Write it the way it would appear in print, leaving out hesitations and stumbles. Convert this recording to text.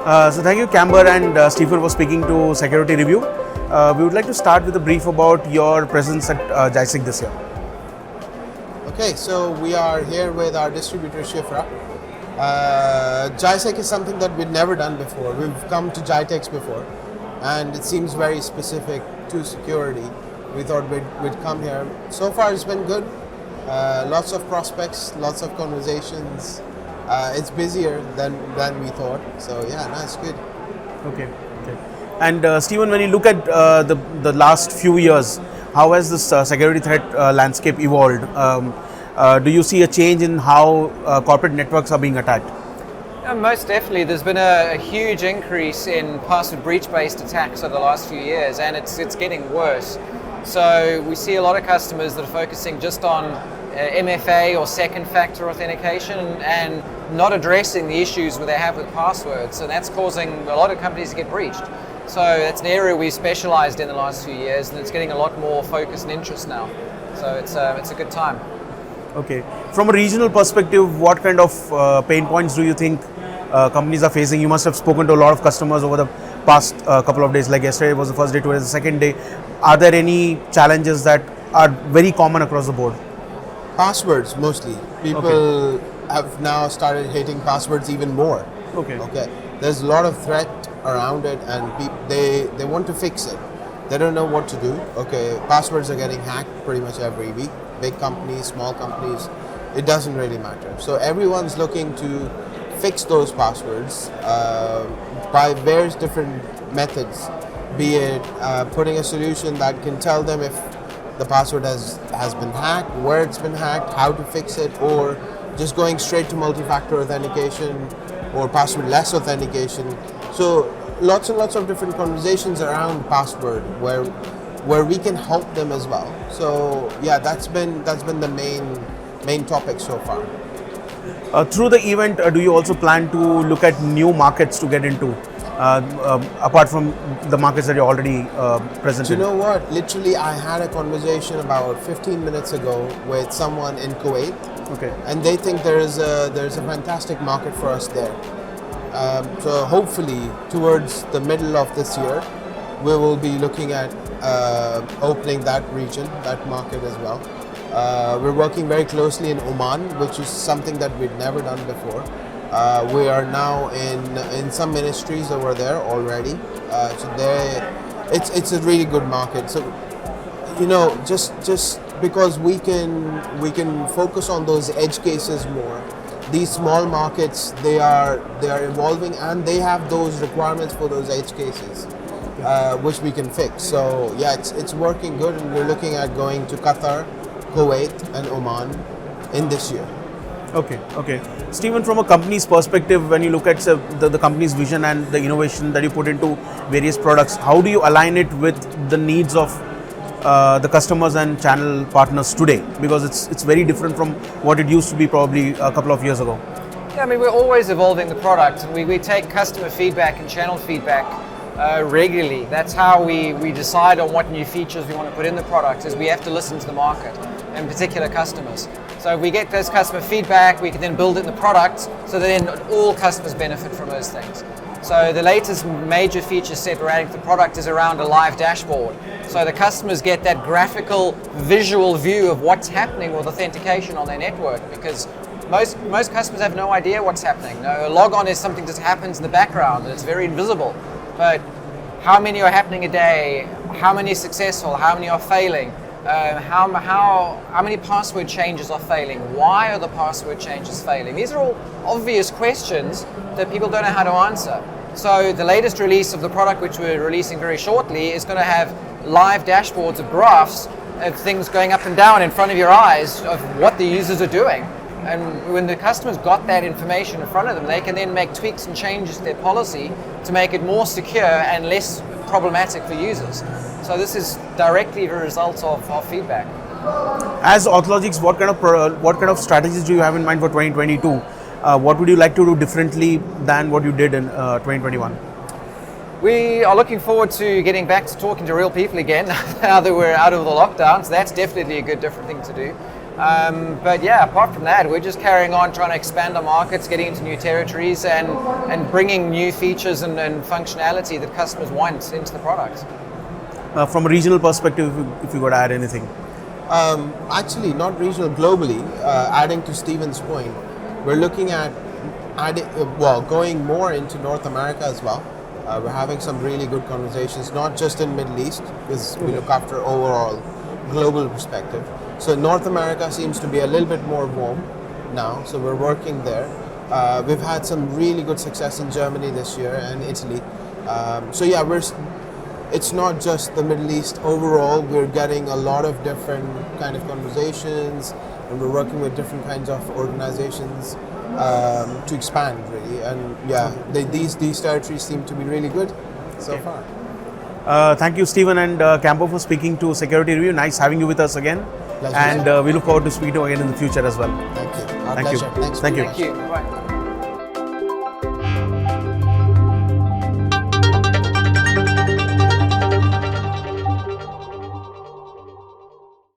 So thank you, Kamber and Stephen, for speaking to Security Review. We would like to start with a brief about your presence at GISEC this year. Okay, so we are here with our distributor Shifra. GISEC is something that we've never done before. We've come to Gitex before, and it seems very specific to security. We thought we'd come here. So far it's been good. Lots of prospects, lots of conversations. It's busier than we thought. So yeah, that's good. Okay. And Stephen, when you look at the last few years, how has this security threat landscape evolved? Do you see a change in how corporate networks are being attacked? Most definitely. There's been a huge increase in password breach-based attacks over the last few years, and it's getting worse. So we see a lot of customers that are focusing just on MFA or second factor authentication and not addressing the issues where they have with passwords. So that's causing a lot of companies to get breached. So that's an area we've specialized in the last few years, and it's getting a lot more focus and interest now. So it's a good time. Okay. From a regional perspective, what kind of pain points do you think companies are facing? You must have spoken to a lot of customers over the past couple of days, like yesterday was the first day, today is the second day. Are there any challenges that are very common across the board? Passwords mostly. People have now started hating passwords even more. Okay. There's a lot of threat around it, and they want to fix it. They don't know what to do. Okay, passwords are getting hacked pretty much every week. Big companies, small companies, it doesn't really matter. So everyone's looking to fix those passwords by various different methods. Be it putting a solution that can tell them if the password has been hacked, where it's been hacked, how to fix it, or just going straight to multi-factor authentication or passwordless authentication. So lots and lots of different conversations around password where we can help them as well. So yeah, that's been the main topic so far. Through the event, do you also plan to look at new markets to get into, apart from the markets that you're already present in? You know what? Literally, I had a conversation about 15 minutes ago with someone in Kuwait. Okay. And they think there's a fantastic market for us there. So hopefully, towards the middle of this year, we will be looking at opening that region, that market as well. We're working very closely in Oman, which is something that we've never done before. We are now in some ministries over there already. It's a really good market. So just because we can focus on those edge cases more. These small markets, they are evolving, and they have those requirements for those edge cases, which we can fix. So yeah, it's working good, and we're looking at going to Qatar, Kuwait, and Oman in this year. Okay. Stephen, from a company's perspective, when you look at the company's vision and the innovation that you put into various products, how do you align it with the needs of the customers and channel partners today? Because it's very different from what it used to be probably a couple of years ago. Yeah, I mean, we're always evolving the product, and we take customer feedback and channel feedback regularly. That's how we decide on what new features we want to put in the product, is we have to listen to the market and particular customers. So if we get those customer feedback, we can then build it in the product so that then all customers benefit from those things. So the latest major feature set we're adding to the product is around a live dashboard. So the customers get that graphical, visual view of what's happening with authentication on their network, because most customers have no idea what's happening. No, a logon is something that happens in the background and it's very invisible. But how many are happening a day? How many are successful? How many are failing? How many password changes are failing? Why are the password changes failing? These are all obvious questions that people don't know how to answer. So the latest release of the product, which we're releasing very shortly, is going to have live dashboards of graphs of things going up and down in front of your eyes of what the users are doing. And when the customers got that information in front of them, they can then make tweaks and changes to their policy to make it more secure and less problematic for users. So this is directly the result of our feedback. As Authlogics, what kind of strategies do you have in mind for 2022? What would you like to do differently than what you did in 2021? We are looking forward to getting back to talking to real people again now that we're out of the lockdown. So that's definitely a good different thing to do. But yeah, apart from that, we're just carrying on trying to expand our markets, getting into new territories, and bringing new features and functionality that customers want into the products. From a regional perspective, if you got to add anything. Actually, not regional, globally. Adding to Stephen's point, we're looking at going more into North America as well. We're having some really good conversations, not just in Middle East, because we look after overall global perspective. So North America seems to be a little bit more warm now, so we're working there. We've had some really good success in Germany this year and Italy. So yeah, it's not just the Middle East. Overall, we're getting a lot of different kind of conversations, and we're working with different kinds of organizations to expand, really. And yeah, these territories seem to be really good so far. Thank you, Stephen and Kamber, for speaking to Security Review. Nice having you with us again. Pleasure. And we look forward to speaking to you again in the future as well. Thank you. Thank you. Pleasure. Thanks. Thank you. Thank you. Bye.